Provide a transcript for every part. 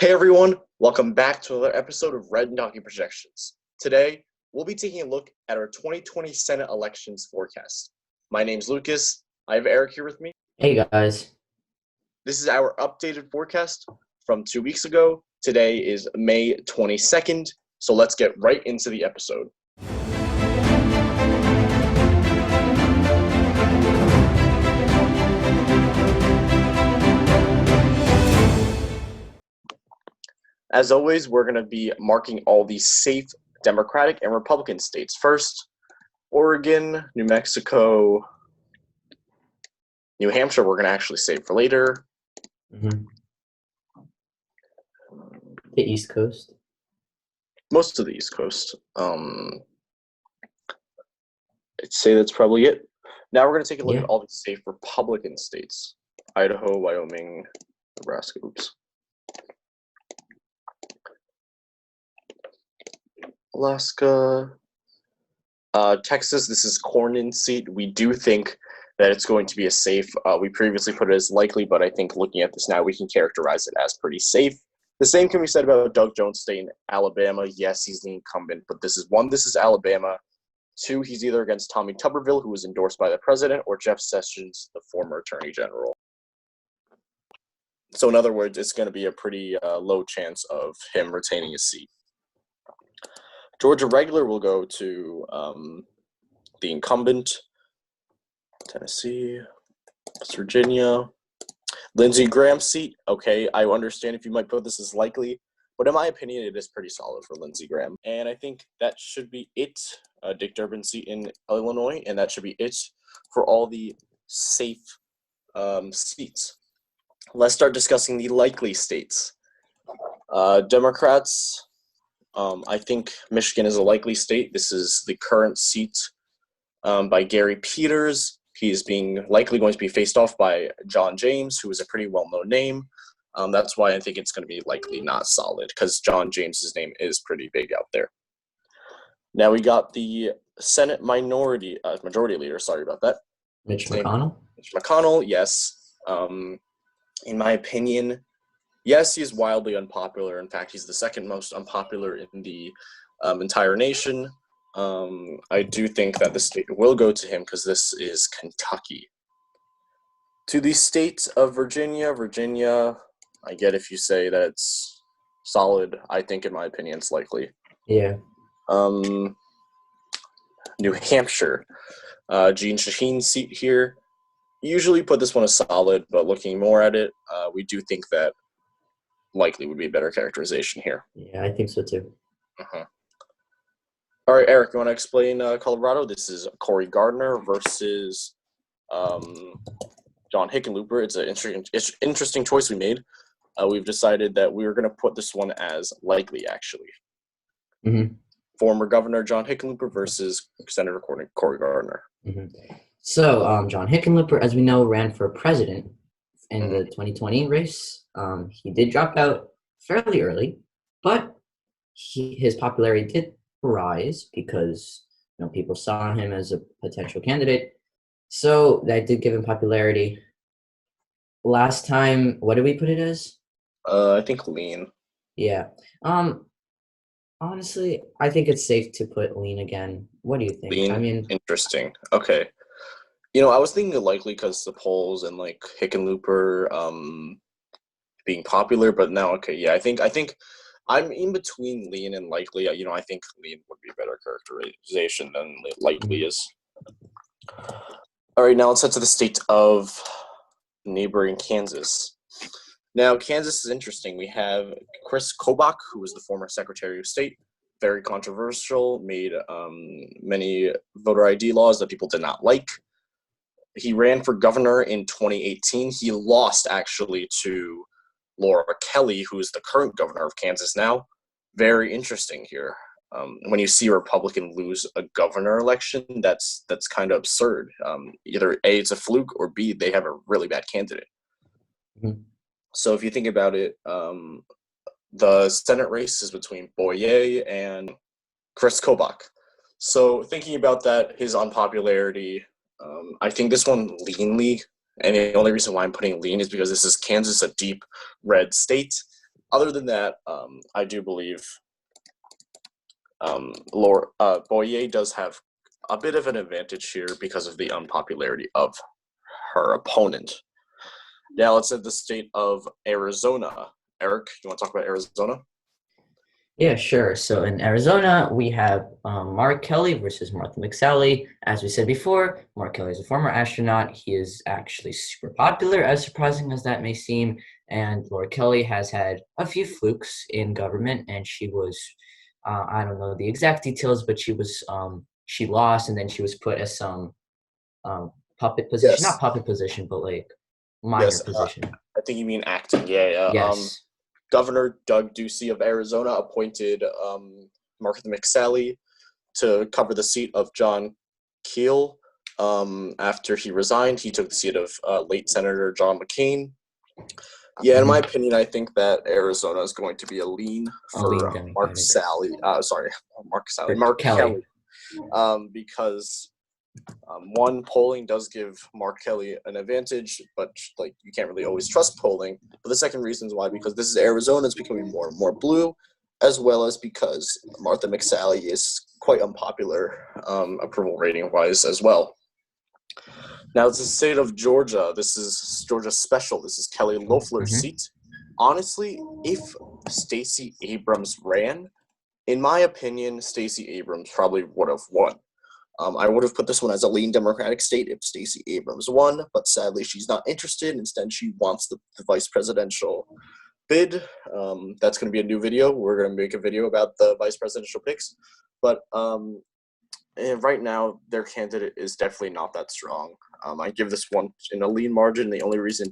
Hey everyone, welcome back to another episode of Red and Donkey Projections. Today, we'll be taking a look at our 2020 Senate elections forecast. My name's Lucas. I have Eric here with me. Hey guys. This is our updated forecast from 2 weeks ago. Today is May 22nd, so let's get right into the episode. As always, we're going to be marking all the safe Democratic and Republican states first. Oregon, New Mexico, New Hampshire, we're going to actually save for later. The East Coast. Most of the East Coast. I'd say that's probably it. Now we're going to take a look at all the safe Republican states. Idaho, Wyoming, Nebraska. Alaska, Texas, this is Cornyn's seat. We do think that it's going to be a safe. We previously put it as likely, but I think looking at this now, we can characterize it as pretty safe. The same can be said about Doug Jones State in Alabama. Yes, he's the incumbent, but this is Alabama. 2, he's either against Tommy Tuberville, who was endorsed by the president, or Jeff Sessions, the former attorney general. So in other words, it's going to be a pretty low chance of him retaining his seat. Georgia regular will go to the incumbent. Tennessee, West Virginia. Lindsey Graham's seat, okay, I understand if you might put this as likely, but in my opinion, it is pretty solid for Lindsey Graham. And I think that should be it. Dick Durbin's seat in Illinois, and that should be it for all the safe seats. Let's start discussing the likely states. Democrats, I think Michigan is a likely state. This is the current seat by Gary Peters. He is likely going to be faced off by John James, who is a pretty well-known name. That's why I think it's going to be likely not solid, because John James's name is pretty big out there. Now we got the Senate majority leader. Sorry about that. Mitch McConnell. Mitch McConnell, yes. In my opinion, yes, he is wildly unpopular. In fact, he's the second most unpopular in the entire nation. I do think that the state will go to him because this is Kentucky. To the state of Virginia, I get if you say that it's solid. I think, in my opinion, it's likely. Yeah. New Hampshire, Jeanne Shaheen's seat here. Usually put this one as solid, but looking more at it, we do think that likely would be a better characterization here. Yeah, I think so too. All right, Eric, you want to explain Colorado? This is Cory Gardner versus John Hickenlooper. It's an interesting choice we made. We've decided that we were going to put this one as likely, actually. Former Governor John Hickenlooper versus Senator Cory Gardner. So, John Hickenlooper, as we know, ran for president in the 2020 race. He did drop out fairly early, but his popularity did rise because people saw him as a potential candidate. So that did give him popularity. Last time, what did we put it as? I think lean. Yeah. Honestly, I think it's safe to put lean again. What do you think? Lean? I mean, interesting. Okay. I was thinking likely because the polls and like Hickenlooper being popular, but now, okay, yeah, I think I'm in between lean and likely. I think lean would be a better characterization than likely is. All right, now let's head to the state of neighboring Kansas. Now, Kansas is interesting. We have Chris Kobach, who was the former Secretary of State, very controversial, made many voter ID laws that people did not like. He ran for governor in 2018. He lost, actually, to Laura Kelly, who is the current governor of Kansas now. Very interesting here. When you see a Republican lose a governor election, that's kind of absurd. Either A, it's a fluke, or B, they have a really bad candidate. So if you think about it, the Senate race is between Boyer and Chris Kobach. So thinking about that, his unpopularity, I think this one leanly, and the only reason why I'm putting lean is because this is Kansas, a deep red state. other than that, I do believe Laura Boyer does have a bit of an advantage here because of the unpopularity of her opponent. Now let's at the state of Arizona. Eric, you want to talk about Arizona? Yeah, sure. So in Arizona, we have Mark Kelly versus Martha McSally. As we said before, Mark Kelly is a former astronaut. He is actually super popular, as surprising as that may seem. And Laura Kelly has had a few flukes in government, and she was, I don't know the exact details, but she lost, and then she was put as some puppet position, not Yes. puppet position, but like minor Yes. position. I think you mean acting. Yeah, yeah. Yes. Governor Doug Ducey of Arizona appointed Martha McSally to cover the seat of John Keel. After he resigned, he took the seat of late Senator John McCain. Yeah, in my opinion, I think that Arizona is going to be a lean A lean for Democratic. Mark Kelly. Kelly, because one, polling does give Mark Kelly an advantage, but like you can't really always trust polling. But the second reason is why, because this is Arizona, it's becoming more and more blue, as well as because Martha McSally is quite unpopular, approval rating wise as well. Now it's the state of Georgia. This is Georgia special. This is Kelly Loeffler's seat. Honestly, if Stacey Abrams ran, in my opinion, Stacey Abrams probably would have won. I would have put this one as a lean Democratic state if Stacey Abrams won, but sadly she's not interested. Instead, she wants the vice presidential bid. That's going to be a new video. We're going to make a video about the vice presidential picks. But right now, their candidate is definitely not that strong. I give this one in a lean margin. The only reason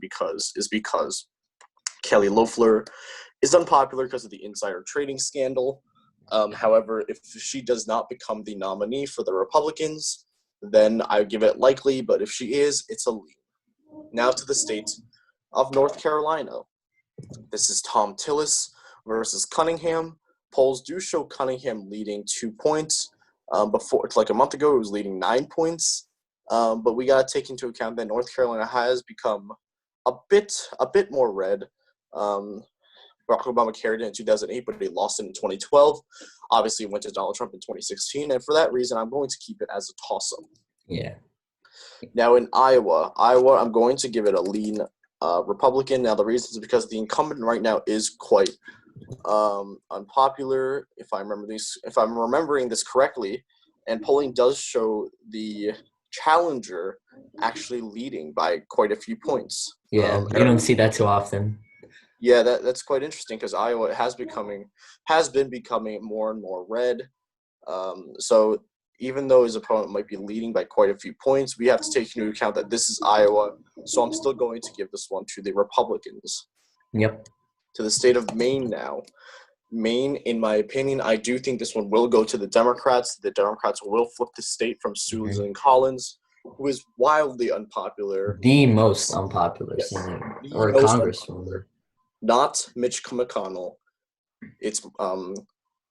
is because Kelly Loeffler is unpopular because of the insider trading scandal. However, if she does not become the nominee for the Republicans, then I give it likely, but if she is, it's a lean. Now to the state of North Carolina. This is Thom Tillis versus Cunningham. Polls do show Cunningham leading 2 points. Before, like a month ago, it was leading 9 points. But we got to take into account that North Carolina has become a bit more red. Barack Obama carried it in 2008, but he lost it in 2012. Obviously, it went to Donald Trump in 2016, and for that reason, I'm going to keep it as a toss-up. Yeah. Now in Iowa, I'm going to give it a lean Republican. Now the reason is because the incumbent right now is quite unpopular. If I'm remembering this correctly, and polling does show the challenger actually leading by quite a few points. Yeah, you don't see that too often. Yeah, that's quite interesting because Iowa has been becoming more and more red. So even though his opponent might be leading by quite a few points, we have to take into account that this is Iowa. So I'm still going to give this one to the Republicans. Yep. To the state of Maine now. Maine, in my opinion, I do think this one will go to the Democrats. The Democrats will flip the state from Susan Collins, who is wildly unpopular. The most unpopular senator or congresswoman. Not Mitch McConnell. It's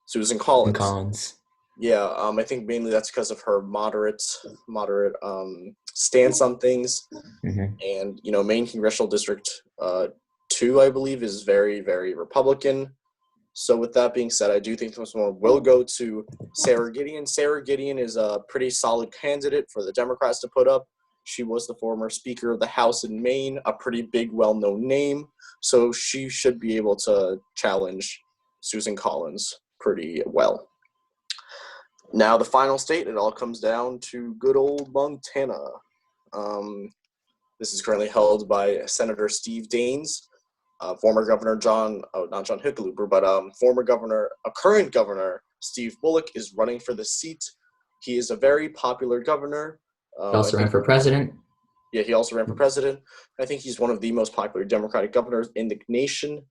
Susan Collins. Collins. Yeah, I think mainly that's because of her moderate stance on things. And Maine Congressional District 2, I believe, is very, very Republican. So with that being said, I do think this one will go to Sarah Gideon. Sarah Gideon is a pretty solid candidate for the Democrats to put up. She was the former Speaker of the House in Maine, a pretty big, well-known name. So she should be able to challenge Susan Collins pretty well. Now the final state, it all comes down to good old Montana. This is currently held by Senator Steve Daines. Former Governor not John Hickenlooper, but current Governor Steve Bullock is running for the seat. He is a very popular governor. He also ran for president. Yeah, he also ran for president. I think he's one of the most popular Democratic governors in the nation.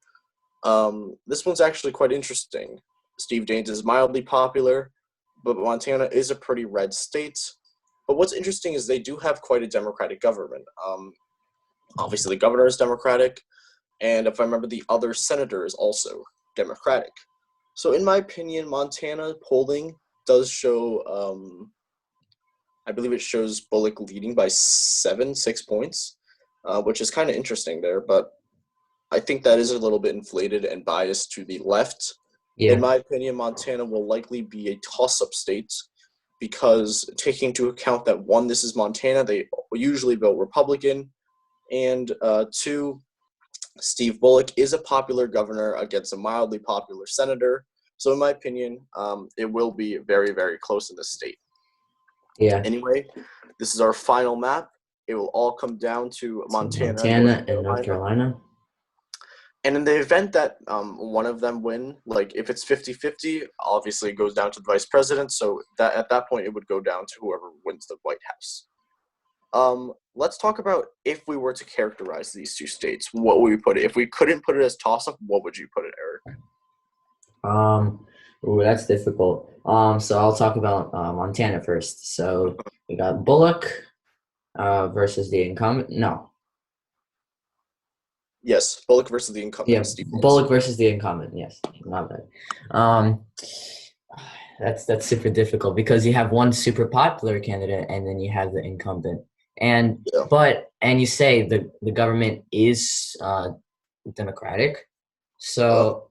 This one's actually quite interesting. Steve Daines is mildly popular, but Montana is a pretty red state. But what's interesting is they do have quite a Democratic government. Obviously, the governor is Democratic. And if I remember, the other senator is also Democratic. So in my opinion, Montana polling does show, I believe it shows Bullock leading by 6 points, which is kind of interesting there. But I think that is a little bit inflated and biased to the left. Yeah. In my opinion, Montana will likely be a toss-up state because taking into account that, one, this is Montana, they usually vote Republican, and two, Steve Bullock is a popular governor against a mildly popular senator. So in my opinion, it will be very, very close in this state. Yeah. Anyway, this is our final map. It will all come down to Montana and North Carolina. And in the event that one of them win, like if it's 50-50, obviously it goes down to the vice president. So that at that point, it would go down to whoever wins the White House. Let's talk about if we were to characterize these two states, what would we put it? If we couldn't put it as toss-up, what would you put it, Eric? That's difficult. So I'll talk about Montana first. So we got Bullock versus the incumbent. No. Yes, Bullock versus the incumbent. Yeah, Bullock versus the incumbent. Yes, not bad. That's super difficult because you have one super popular candidate and then you have the incumbent. And you say the government is Democratic, so.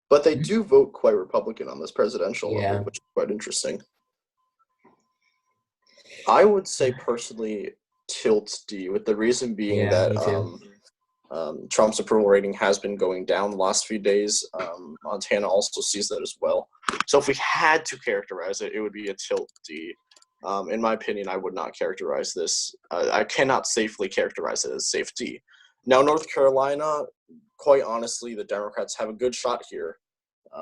But they do vote quite Republican on this presidential level, which is quite interesting. I would say personally tilt D, with the reason being that Trump's approval rating has been going down the last few days. Montana also sees that as well. So if we had to characterize it, it would be a tilt D. In my opinion, I would not characterize this. I cannot safely characterize it as safe D. Now, North Carolina, quite honestly, the Democrats have a good shot here.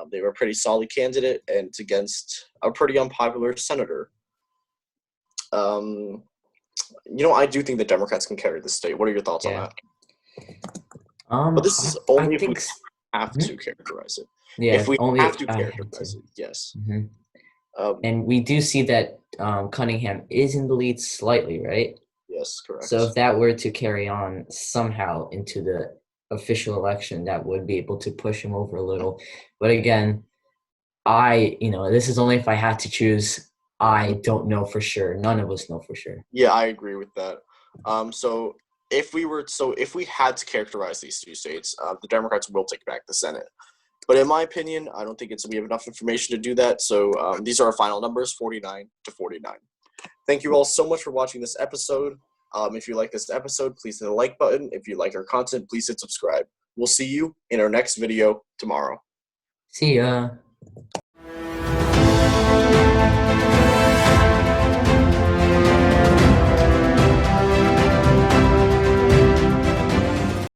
They were a pretty solid candidate, and it's against a pretty unpopular senator. I do think the Democrats can carry the state. What are your thoughts on that? But this is only if we have to characterize it. Yeah, if we have to characterize it, yes. Mm-hmm. And we do see that Cunningham is in the lead slightly, right? Yes, correct. So if that were to carry on somehow into the official election, that would be able to push him over a little. But again, this is only if I had to choose. I don't know for sure. None of us know for sure. Yeah, I agree with that. So if we had to characterize these two states, the Democrats will take back the Senate. But in my opinion, I don't think we have enough information to do that. So these are our final numbers, 49-49. Thank you all so much for watching this episode. If you like this episode, please hit the like button. If you like our content, please hit subscribe. We'll see you in our next video tomorrow. See ya.